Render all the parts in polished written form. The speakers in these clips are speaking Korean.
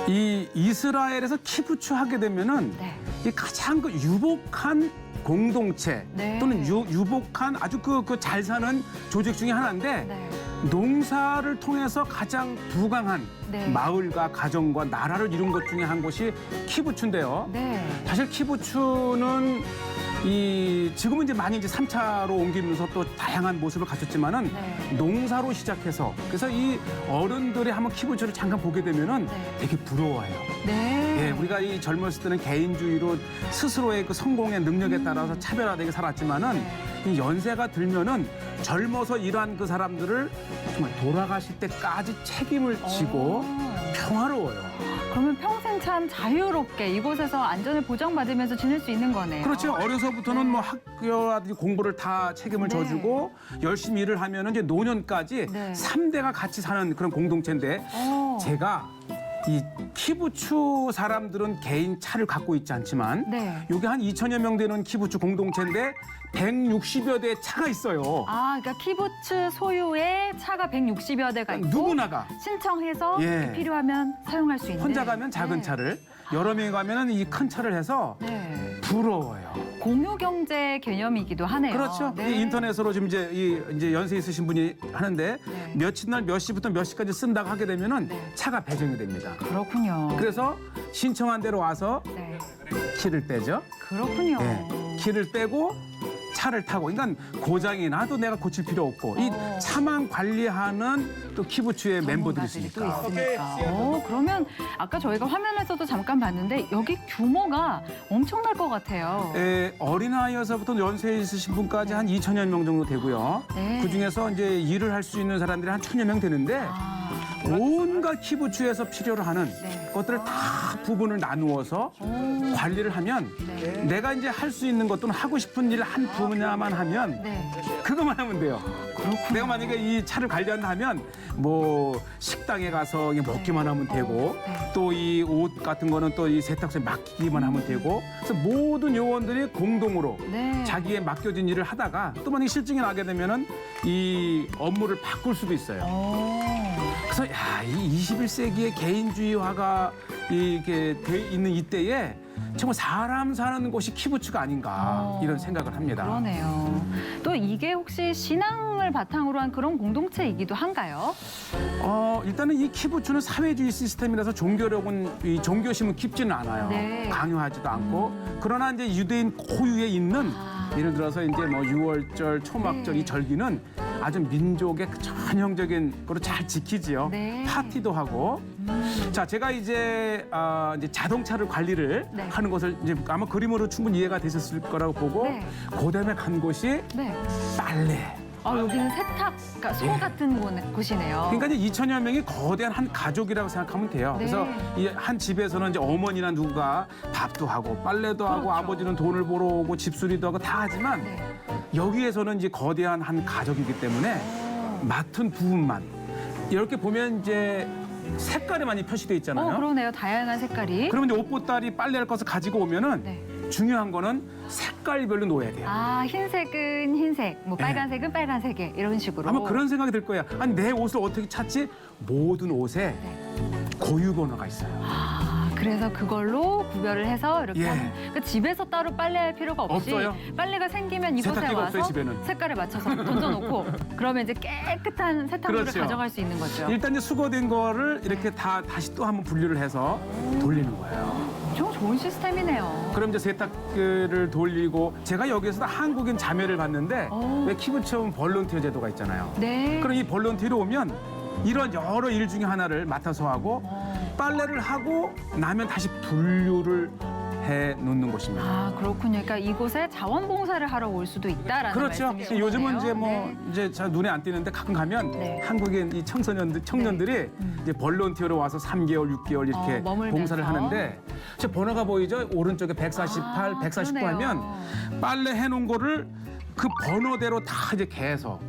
이 이스라엘에서 키부츠 하게 되면은 네. 이 가장 그 유복한 공동체 네. 또는 유복한 아주 그 잘 사는 조직 중에 하나인데 네. 농사를 통해서 가장 부강한 네. 마을과 가정과 나라를 이룬 것 중에 한 곳이 키부츠인데요. 네. 사실 키부츠는 지금은 이제 많이 이제 3차로 옮기면서 또 다양한 모습을 갖췄지만은 네. 농사로 시작해서 그래서 이 어른들이 한번 키부츠를 잠깐 보게 되면은 네. 되게 부러워해요. 네. 예, 우리가 이 젊었을 때는 개인주의로 스스로의 그 성공의 능력에 따라서 차별화되게 살았지만은 네. 이 연세가 들면은 젊어서 일한 그 사람들을 정말 돌아가실 때까지 책임을 지고 평화로워요. 그러면 평생 참 자유롭게 이곳에서 안전을 보장받으면서 지낼 수 있는 거네요. 그렇죠. 어려서부터는 뭐 학교라든지 공부를 다 책임을 네. 져주고 열심히 일을 하면은 이제 노년까지 네. 3대가 같이 사는 그런 공동체인데 제가 이 키부츠 사람들은 개인 차를 갖고 있지 않지만 네. 여기 한 2천여 명 되는 키부츠 공동체인데 160여 대의 차가 있어요. 아, 그러니까 키부츠 소유의 차가 160여 대가 있고 누구나가 신청해서 예. 필요하면 사용할 수 있는. 혼자 가면 작은 네. 차를 여러 명이 가면은 이 큰 차를 해서 네. 부러워요. 공유 경제 개념이기도 하네요. 그렇죠. 네. 이 인터넷으로 지금 이제 연세 있으신 분이 하는데 네. 며칠 날 몇 시부터 몇 시까지 쓴다고 하게 되면은 네. 차가 배정이 됩니다. 그렇군요. 그래서 신청한 대로 와서 네. 키를 빼죠. 그렇군요. 예. 키를 빼고 차를 타고, 그러니까 고장이 나도 내가 고칠 필요 없고 이 차만 관리하는 또 키부츠의 멤버들이 전문가들이 있으니까. 또 있으니까. 그러면 아까 저희가 화면에서도 잠깐 봤는데 여기 규모가 엄청날 것 같아요. 어린아이여서부터 연세 있으신 분까지 한 2천여 명 정도 되고요. 네. 그중에서 이제 일을 할 수 있는 사람들이 한 1,000여 명 되는데 아, 온갖 키부츠에서 필요로 하는 네. 것들을 다 부분을 나누어서 관리를 하면 네. 내가 이제 할 수 있는 것 또는 하고 싶은 일 한 분야만 하면 네. 그것만 하면 돼요. 그렇군요. 내가 만약에 이 차를 관리한다 하면 뭐 식당에 가서 그냥 먹기만 하면 되고 네. 또 이 옷 같은 거는 또 이 세탁소에 맡기기만 하면 되고 그래서 모든 요원들이 공동으로 네. 자기의 맡겨진 일을 하다가 또 만약에 실증이 나게 되면은 이 업무를 바꿀 수도 있어요. 그래서 야, 이 21세기의 개인주의화가 이게 돼 있는 이때에 정말 사람 사는 곳이 키부츠가 아닌가 이런 생각을 합니다. 그러네요. 또 이게 혹시 신앙을 바탕으로 한 그런 공동체이기도 한가요? 일단은 이 키부츠는 사회주의 시스템이라서 이 종교심은 깊지는 않아요. 네. 강요하지도 않고 그러나 이제 유대인 고유에 있는 예를 들어서 이제 뭐 유월절, 초막절 네. 이 절기는 아주 민족의 전형적인 거로 잘 지키지요. 네. 파티도 하고. 자, 제가 이제 자동차를 관리를 네. 하는 것을 이제 아마 그림으로 충분히 이해가 되셨을 거라고 보고 네. 그다음에 간 곳이 네. 빨래. 여기는 세탁, 그러니까 소 같은 곳이네요. 그러니까 이제 2천여 명이 거대한 한 가족이라고 생각하면 돼요. 네. 그래서 이 한 집에서는 이제 어머니나 누가 밥도 하고 빨래도 하고 그렇죠. 아버지는 돈을 벌어 오고 집수리도 하고 다 하지만 네. 여기에서는 이제 거대한 한 가족이기 때문에 맡은 부분만 이렇게 보면 이제 색깔이 많이 표시돼 있잖아요. 그러네요. 다양한 색깔이. 그러면 이제 옷보따리 빨래할 것을 가지고 오면은 네. 중요한 거는 색깔별로 놓아야 돼요. 흰색은 흰색, 뭐 빨간색은 빨간색에 이런 식으로. 아마 그런 생각이 들 거예요. 아니 내 옷을 어떻게 찾지? 모든 옷에 고유 번호가 있어요. 그래서 그걸로 구별을 해서 이렇게 예. 하면 그러니까 집에서 따로 빨래할 필요가 없이 없어요. 빨래가 생기면 이곳에 세탁기가 와서 없어요, 집에는. 색깔에 맞춰서 던져놓고 그러면 이제 깨끗한 세탁물을 그렇죠. 가져갈 수 있는 거죠. 일단 이제 수거된 거를 이렇게 다시 또 한번 분류를 해서 돌리는 거예요. 엄청 좋은 시스템이네요. 그럼 이제 세탁기를 돌리고 제가 여기서 한국인 자매를 봤는데 왜 키부츠 오면 볼런티어 제도가 있잖아요. 네. 그럼 이 볼런티어로 오면 이런 여러 일 중에 하나를 맡아서 하고 빨래를 하고 나면 다시 분류를 해 놓는 곳입니다. 그렇군요. 그러니까 이곳에 자원봉사를 하러 올 수도 있다라는 그렇죠. 말씀이신 요즘은 거네요. 이제 뭐 네. 이제 잘 눈에 안 띄는데 가끔 가면 네. 한국인 이 청년들이 이제 볼런티어로 와서 3개월, 6개월 이렇게 머물면서. 봉사를 하는데 제 번호가 보이죠? 오른쪽에 148, 149 그러네요. 하면 빨래 해놓은 거를 그 번호대로 다 이제 개서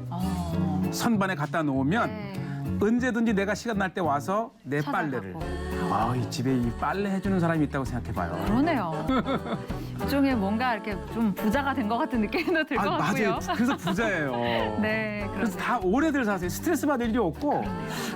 선반에 갖다 놓으면 네. 언제든지 내가 시간 날 때 와서 내 찾아가고. 빨래를 이 집에 이 빨래 해주는 사람이 있다고 생각해봐요. 그러네요. 일종의 뭔가 이렇게 좀 부자가 된 것 같은 느낌도 들 것 같고요. 맞아요. 그래서 부자예요. 네, 그래서 그러네요. 다 오래들 사세요. 스트레스 받을 일이 없고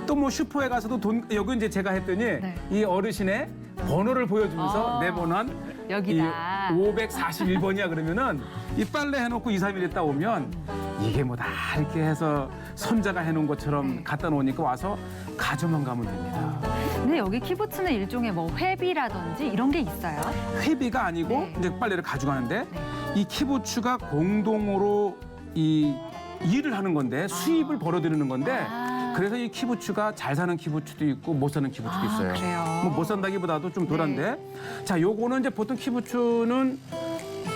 또 뭐 슈퍼에 가서도 돈 여기 이제 제가 했더니 네. 이 어르신의 번호를 보여주면서 내 번호는 여기다. 541번이야 그러면은 이 빨래 해놓고 2, 3일 있다 오면 이게 뭐 다 이렇게 해서 손자가 해놓은 것처럼 네. 갖다 놓으니까 와서 가져만 가면 됩니다. 근데 여기 키부츠는 일종의 뭐 회비라든지 이런 게 있어요. 회비가 아니고 네. 이제 빨래를 가져가는데 네. 이 키부츠가 공동으로 이 일을 하는 건데 수입을 벌어들이는 건데 아. 그래서 이 키부츠가 잘 사는 키부츠도 있고 못 사는 키부츠도 있어요. 그래요? 뭐 못 산다기보다도 좀 덜한데 자 요거는 이제 보통 키부츠는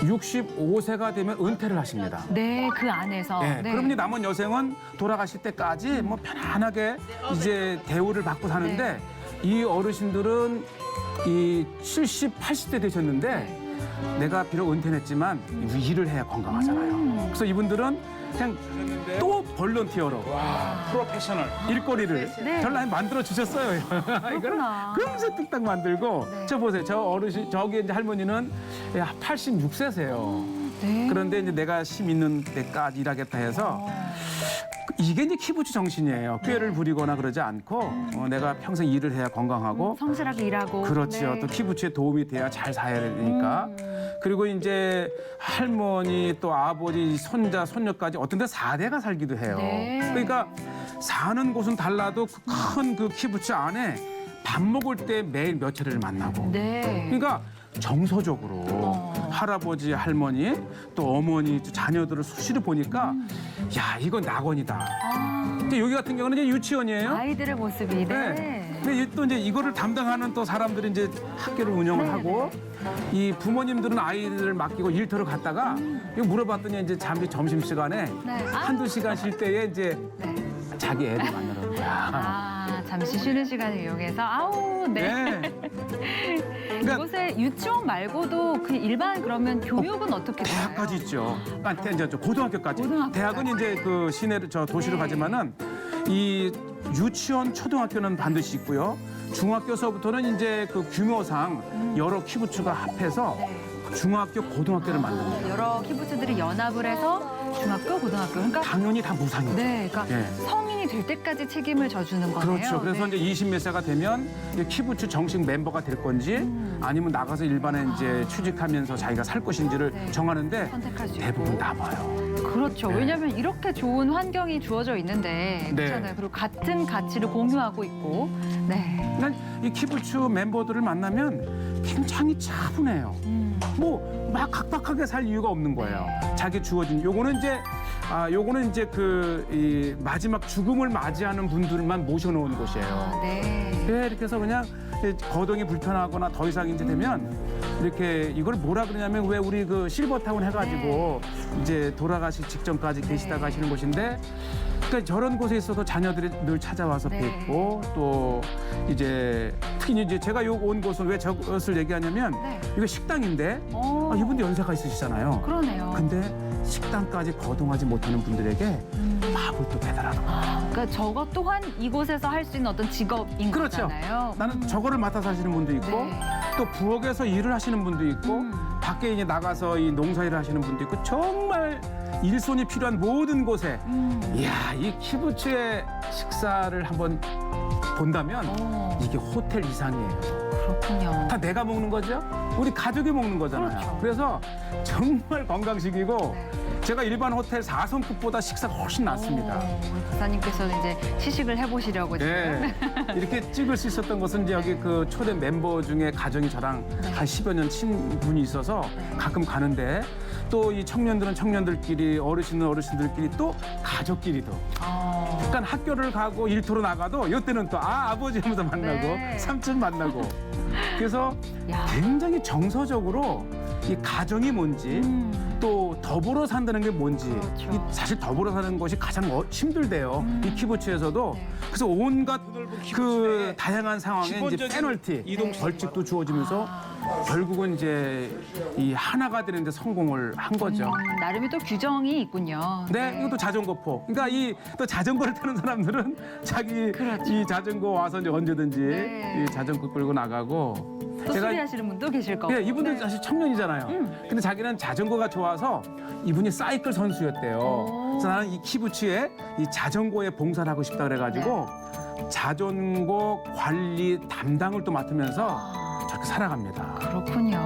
65세가 되면 은퇴를 하십니다. 네, 그 안에서. 네. 네. 그럼 이제 남은 여생은 돌아가실 때까지 뭐 편안하게 이제 대우를 받고 사는데 네. 이 어르신들은 이 70, 80대 되셨는데 내가 비록 은퇴는 했지만 일을 해야 건강하잖아요. 그래서 이분들은 그냥 또 볼런티어로 프로페셔널 일거리를 네. 전라에 만들어 주셨어요. 이거를 그렇구나. 금세 뚝딱 만들고 네. 저 보세요. 저 어르신 저기 이제 할머니는 86세세요. 네. 그런데 이제 내가 심 있는 데까지 일하겠다 해서 이게 이제 키부츠 정신이에요. 꾀를 부리거나 그러지 않고 내가 평생 일을 해야 건강하고 성실하게 일하고. 그렇지요. 네. 또 키부츠에 도움이 돼야 잘 살아야 되니까. 그리고 이제 할머니 또 아버지 손자 손녀까지 어떤 데 4대가 살기도 해요. 네. 그러니까 사는 곳은 달라도 큰 그 키부츠 안에 밥 먹을 때 매일 몇 차례를 만나고. 네. 그러니까 정서적으로 할아버지, 할머니, 또 어머니, 또 자녀들을 수시로 보니까 야, 이건 낙원이다. 아, 근데 여기 같은 경우는 이제 유치원이에요. 아이들의 모습이. 네. 네. 근데 또 이제 이거를 담당하는 또 사람들이 이제 학교를 운영을 네, 하고 이 부모님들은 아이들을 맡기고 일터를 갔다가 이거 물어봤더니 이제 잠시 점심 시간에 네. 아. 한두 시간 쉴 때에 이제 네. 자기 애를 만나는 거야. 아, 잠시 쉬는 시간을 이용해서. 아우, 네. 네. 그러니까 이곳에 유치원 말고도 그 일반 그러면 교육은 어떻게 되나요? 대학까지 있죠. 그러니까 이제 고등학교까지. 고등학교까지. 대학은 이제 그 시내를 저 도시로 네. 가지만은 이 유치원, 초등학교는 반드시 있고요. 중학교서부터는 이제 그 규모상 여러 키부츠가 합해서 네. 중학교, 고등학교를 만듭니다. 여러 키부츠들이 연합을 해서 중학교, 고등학교. 그러니까 당연히 다 무상이죠. 네, 그러니까 예. 성인이 될 때까지 책임을 져주는 거네요. 그렇죠. 그래서 네. 이제 20몇 세가 되면 이제 키부츠 정식 멤버가 될 건지 아니면 나가서 일반에 이제 취직하면서 자기가 살 것인지를 네. 정하는데 선택할 수 있고. 대부분 남아요. 그렇죠. 네. 왜냐하면 이렇게 좋은 환경이 주어져 있는데 네. 그렇잖아요. 그리고 같은 가치를 공유하고 있고. 네. 그러니까 이 키부츠 멤버들을 만나면 굉장히 차분해요. 뭐 막 각박하게 살 이유가 없는 거예요. 자기 주어진 요거는 이제 그 이 마지막 죽음을 맞이하는 분들만 모셔놓은 곳이에요. 아, 네. 예, 이렇게 해서 그냥 거동이 불편하거나 더 이상 이제 되면 이렇게 이걸 뭐라 그러냐면 왜 우리 그 실버타운 해가지고 이제 돌아가실 직전까지 계시다 가시는 곳인데 그러니까 저런 곳에 있어도 자녀들이 늘 찾아와서 네. 뵙고 또 이제 특히 이제 제가 요 온 곳은 왜 저것을 얘기하냐면 네. 이거 식당인데 어, 이분도 연세가 있으시잖아요. 그러네요. 근데 식당까지 거동하지 못하는 분들에게 밥을 또 배달하는 거예요. 그러니까 저것 또한 이곳에서 할 수 있는 어떤 직업인 그렇죠. 거잖아요. 나는 저거를 맡아서 하시는 분도 있고 네. 또 부엌에서 일을 하시는 분도 있고 밖에 이제 나가서 이 농사일을 하시는 분도 있고 정말 일손이 필요한 모든 곳에 이야 이 키부츠의 식사를 한번 본다면 오. 이게 호텔 이상이에요. 그렇군요. 다 내가 먹는 거죠. 우리 가족이 먹는 거잖아요. 그렇죠. 그래서 정말 건강식이고 네. 제가 일반 호텔 4성급보다 식사가 훨씬 낫습니다. 우리 박사님께서는 이제 시식을 해보시려고 지금. 네. 이렇게 찍을 수 있었던 것은 이제 여기 그 초대 멤버 중에 가정이 저랑 네. 한 10여 년 친분이 있어서 가끔 가는데 또 이 청년들은 청년들끼리 어르신은 어르신들끼리 또 가족끼리도 약간 학교를 가고 일터로 나가도 이때는 또 아버지 하면서 만나고 네. 삼촌 만나고 그래서 야. 굉장히 정서적으로 이 가정이 뭔지 또 더불어 산다는 게 뭔지 그렇죠. 이 사실 더불어 사는 것이 가장 힘들대요. 이 키부츠에서도 네. 그래서 온갖 그 다양한 상황에 이제 기본적인 페널티, 이동 벌칙도 주어지면서 결국은 이제 이 하나가 되는데 성공을 한 거죠. 나름의 또 규정이 있군요. 네, 이것도 자전거포. 그러니까 이 또 자전거를 타는 사람들은 자기 그렇죠. 이 자전거 와서 이제 언제든지 네. 이 자전거 끌고 나가고. 또 수리하시는 분도 계실 거고. 예, 이분들 네. 사실 청년이잖아요. 근데 자기는 자전거가 좋아서 이분이 사이클 선수였대요. 오. 그래서 나는 이 키부츠에 이 자전거에 봉사를 하고 싶다 그래가지고 자전거 관리 담당을 또 맡으면서 저렇게 살아갑니다. 그렇군요.